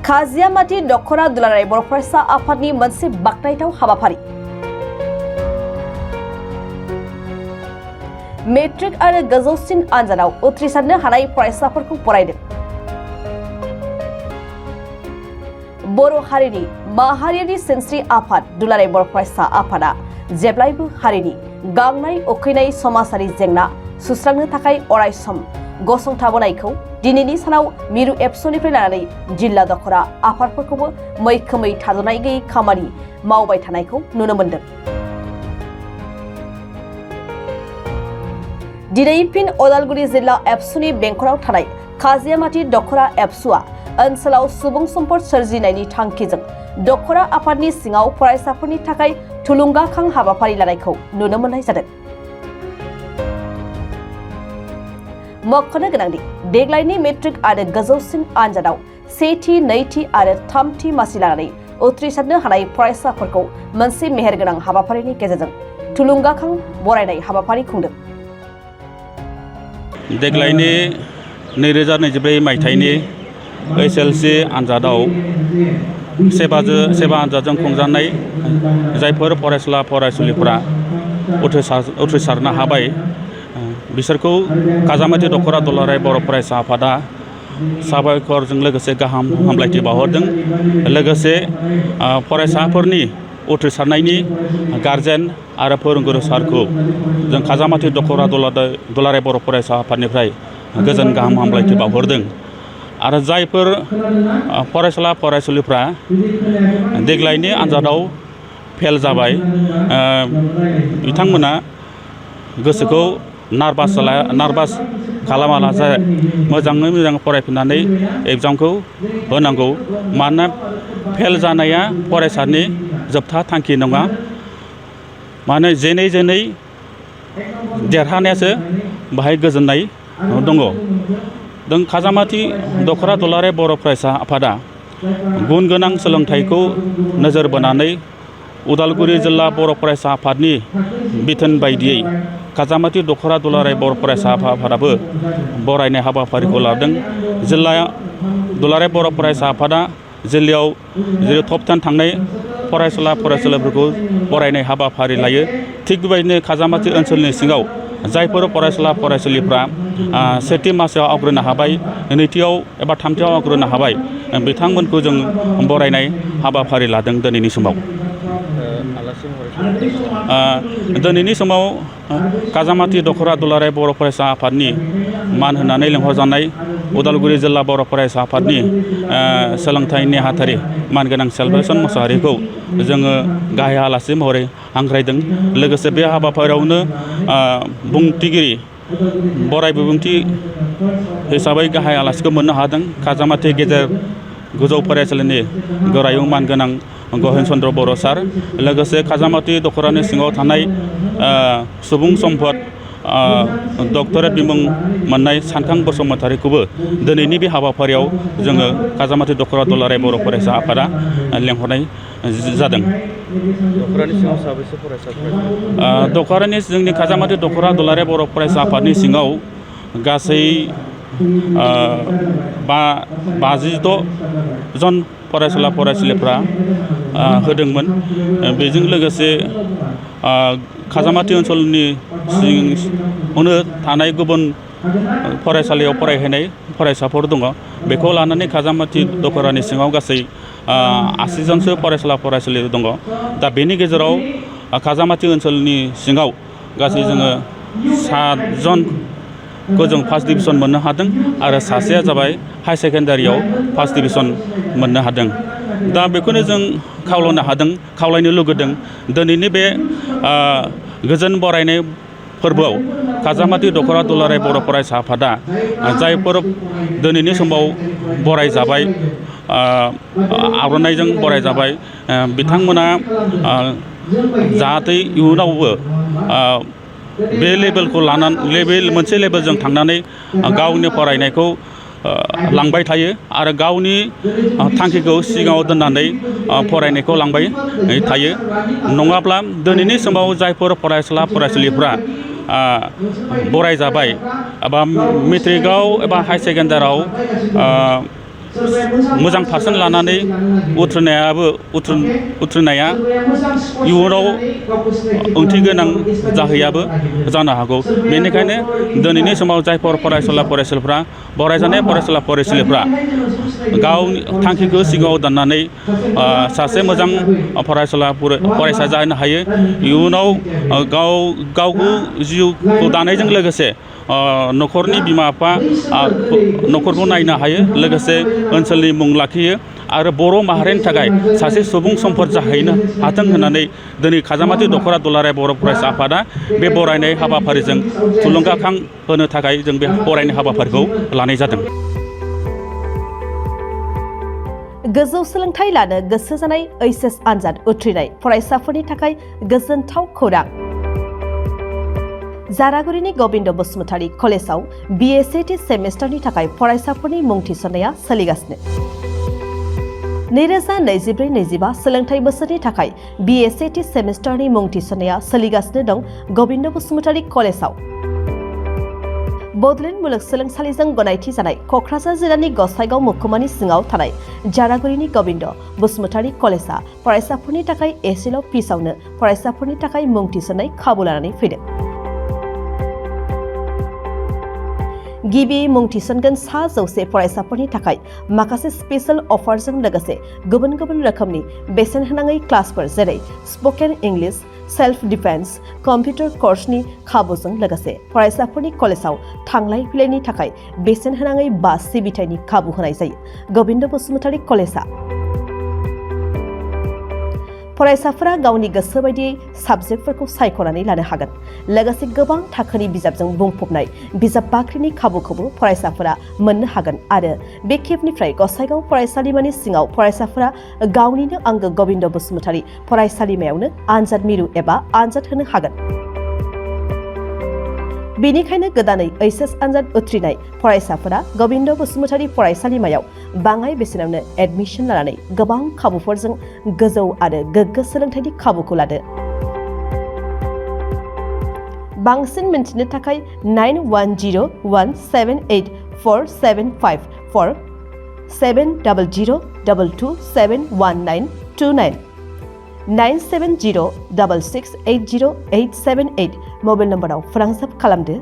खाजियामाटी दखरा दुलाराय बर' फरायसा आफादनि मोनसे बाखनायथाव हाबाफारि। मेट्रिक आरो गोजौसिन आनजादाव उथ्रिसारनो हानाय फरायसाफोरखौ बरायदों। बर' हारिनि माहारियारि सिनस्रि आफाद दुलाराय बर' फरायसा आफादा जेब्लायबो हारिनि गांनाय उखैनाय समाजारि जेंना सुस्रांनो थाखाय अरायसम गसंथाबोनायखौ दिनैनि सानाव मिरु एबसुनिफ्राय लानानै जिल्ला दखरा आफादफोरखौबो मैखोमै थाद'नाय गैयै खामानि मावबाय थानायखौ नुनो मोन्दों। दिनै फिन उदालगुरि जिल्ला एबसुनि बेंखनाव थानाय खाजियामाटी दखरा एबसुआ ओनसोलाव सुबुं सम्पद सोरजिनायनि थांखिजों दखरा आफादनि सिङाव फरायसाफोरनि थाखाय थुलुंगाखां हाबाफारि लानायखौ नुनो मोननाय जादों। मख'नो गोनांदि देग्लायनि मेट्रिक आरो गोजौसिन आनजादाव सेथि, नैथि आरो थामथि मासि लानानै उथ्रिसारनो हानाय फरायसाफोरखौ मोनसे मेहेरगोनां हाबाफारिनि गेजेरजों थुलुंगाखां बरायनाय हाबाफारि खुंदों। देग्लायनि 2024 मायथाइनि SLC आनजादाव सेबा आनजादजों खुंजानाय जायफोर फरायसुला फरायसुलिफोरा उथ्रिसारनो हाबाय बिसोरखौ खाजामाटी दखरा दुलाराय बर' फरायसा आफादा साबायखरजों लोगोसे गाहाम हामलायथि बावहरदों। लोगोसे फरायसाफोरनि उथ्रिसारनायनि गारजेन आरो फोरोंगुरु सारखौ जों खाजामाटी दखरा दुलाराय बर' फरायसा आफादनिफ्राय गोजोन गाहाम हामलायथि बावहरदों। आरो जायफोर फरायसुला फरायसुलिफ्रा देग्लायनि आनजादाव फेल जाबाय बिथांमोना गोसोखौ नार्भास खालामालासे मोजाङै मोजां फरायफिननानै एग्जामखौ होनांगौ। मानोना फेल जानाया फरायसानि जोबथा थांखि नङा। मानो जेनै देरहानायासो बाहाय गोजोननाय दङ। खाजामाटी दखरा दुलाराय बर' फरायसा आफादा गुन गोनां सोलोंथाइखौ नोजोर बोनानै उदालगुरि जिल्ला बर' फरायसा आफादनि बिथोन बायदियै खाजामाटी दखरा दुलाराय बर' फरायसा आफादाबो बरायनाय हाबाफारिखौ लादों। जिल्ला दुलाराय बर' फरायसा आफादा जिल्लायाव जेरै टप 10 थांनाय फरायसुला फरायसुलिफोरखौ बरायनाय हाबाफारि लायो। थिग बेबायदिनो खाजामाटी ओनसोलनि सिङाव जायफोर फरायसुला फरायसुलिफ्रा सेथि मासियाव आवग्रिनो हाबाय, नैथियाव एबा थामथियाव आवग्रिनो हाबाय बिथांमोनखौ जों बरायनाय हाबाफारि लादों। दिनैनि समाव खाजामाटी दखरा दुलाराय बर' फरायसा आफादनि मान होनानै लेंहरजानाय उदालगुरि जिल्ला बर' फरायसा आफादनि सोलोंथाइ नेहाथारि मानगोनां सेलब्रेसन मोसाहारिखौ जोङो गाहाय आलासि महरै हांख्रायदों। लोगोसे बे हाबाफारियावनो बुंथिगिरि बराय बिबुंथि हिसाबै गाहाय आलासिखौ मोननो हादों। खाजामाटी गेजेर गोजौ फरायसालिनि गोरायुं मानगोनां गहेन चन्द्र बर' सार, लोगोसे खाजामाटी दखरानि सिङाव थानाय सुबुं सम्पद डक्टरेट बिमुं मोननाय सानखां बसुमतारीखौबो दिनैनि बे हाबाफारियाव जोङो खाजामाटी दखरा दुलाराय बर' फरायसा आफादा लेंहरनाय जादों। दखरानि सिङाव साबैसे फरायसाफोर? दखरानि जोंनि खाजामाटी दखरा दुलाराय बर' फरायसा आफादनि सिङाव गासै 56 जन फरायसुला फरायसुलिफ्रा होदोंमोन। बेजों लोगोसे खाजामाटी ओनसोलनि सिङावनो थानाय गुबुन फरायसालियाव फरायहैनाय फरायसाफोर दङ। बेखौ लानानै खाजामाटी दखरानि सिङाव गासै 80 जनसो फरायसुला फरायसुलि दङ। दा बेनि गेजेराव खाजामाटी ओनसोलनि सिङाव गासै जोङो 7 जनखौ जों फार्स्ट डिभिजन मोननो हादों आरो सासेया जाबाय हाई सेकेन्डारियाव फार्स्ट डिभिजन मोननो हादों। दा बेखौनो जों खावलायनो लुगैदों दिनैनि बे गोजोन बरायनाय फोरबोआव खाजामाटी दखरा दुलाराय बर' फरायसा आफादा जायफोर दिनैनि समाव बरायजाबाय आर'नाइजों बरायजाबाय बिथांमोना जाहाथे इयुनावबो बे लेभेलखौ लानानै मोनसे लेभेलजों थांनानै गावनि फरायनायखौ लांबाय थायो आरो गावनि थांखिखौ सिगाङाव दोननानै फरायनायखौ लांबाय थायो। नङाब्ला दिनैनि समाव जायफोर फरायसुला फरायसुलिफ्रा बरायजाबाय एबा मेट्रिकआव एबा हाई सेकेन्डारियाव मोजां पारसेन्ट लानानै उथ्रिनाया इयुनाव ओंथि गोनां जाहैयाबो जानो हागौ। बेनिखायनो दिनैनि समाव जायफोर फरायसुला-फरायसुलिफ्रा बरायजानाय फरायसुला-फरायसुलिफ्रा गावनि थांखिखौ सिगाङाव दोननानै सासे मोजां फरायसा जानो हायो। इयुनाव गावखौ जिउखौ दानायजों लोगोसे न'खरनि बिमा-बिफा न'खरखौ नायनो हायो, लोगोसे ओनसोलनि मुं लाखियो आरो बर' माहारिनि थाखाय सासे सुबुं सम्पद जाहैनो हाथों होननानै दिनै खाजामाथि दख'रा दुलाराय बर' फरायसा आफादा बे बरायनाय हाबाफारिजों थुलुंगाखां होनो थाखाय जों बे बरायनाय हाबाफारिखौ लानाय जादों। गोजौ सोलोंथाइ लानो गोसो जानाय HS आनजाद उथ्रिनाय फरायसाफोरनि थाखाय गोजोनथाव खौरां। जारागुरिनि गबिन्द बसुमतारी कलेजाव BSAT सेमेस्टारनि थाखाय फरायसाफोरनि मुं थिसननाया सोलिगासिनो। 2024-25 सोलोंथाइ बोसोरनि थाखाय BSAT सेमेस्टारनि मुं थिसननाया सोलिगासिनो दं गबिन्द बसुमतारी कलेजाव। बड'लेण्ड मुलुगसोलोंसालिजों गनायथि जानाय क'क्राझार जिल्लानि गसाइगाव महकुमानि सिङाव थानाय जारागुरिनि गबिन्द बसुमतारी कलेजा फरायसाफोरनि थाखाय एसेल' फिसावनो फरायसाफोरनि थाखाय मुं थिसननाय खाबु लानानै फैदों। गिबि मुं थिसनगोन 100 फरायसाफोरनि थाखाय माखासे स्पेशल अफारजों लोगोसे गुबुन गुबुन रोखोमनि बेसेन होनाङै क्लासफोर जेरै spoken English, self defence, computer कर्सनि खाबुजों लोगोसे फरायसाफोरनि कलेजाव थांलाय फैलायनि थाखाय बेसेन होनाङै बास सिबिथायनि खाबु होनाय जायो। गबिन्द बसुमतारी कलेजा फरायसाफोरा गावनि गोसो बायदियै साबजेक्टफोरखौ सायख'नानै लानो हागोन। लोगोसे गोबां थाखोनि बिजाबजों बुंफबनाय बिजाब बाख्रिनि खाबुखौबो फरायसाफोरा मोननो हागोन आरो बे खेबनिफ्राय गसाइगाव फरायसालिमानि सिङाव फरायसाफोरा गावनिनो आंगो गबिन्द बसुमतारी फरायसालिमायावनो आनजाद मिरु एबा आनजाद होनो हागोन। बेनिखायनो गोदानै HS आनजाद उथ्रिनाय फरायसाफोरा गबिन्द बसुमतारी फरायसालिमायाव बाङाय बेसेनावनो एडमिसन लानानै गोबां खाबुफोरजों गोजौ आरो गोग्गो सोलोंथाइनि खाबुखौ लादो। बांसिन मिन्थिनो थाखाय 9101784754 70022719299 9706680878 मबाइल नम्बराव फोनांजाब खालामदो।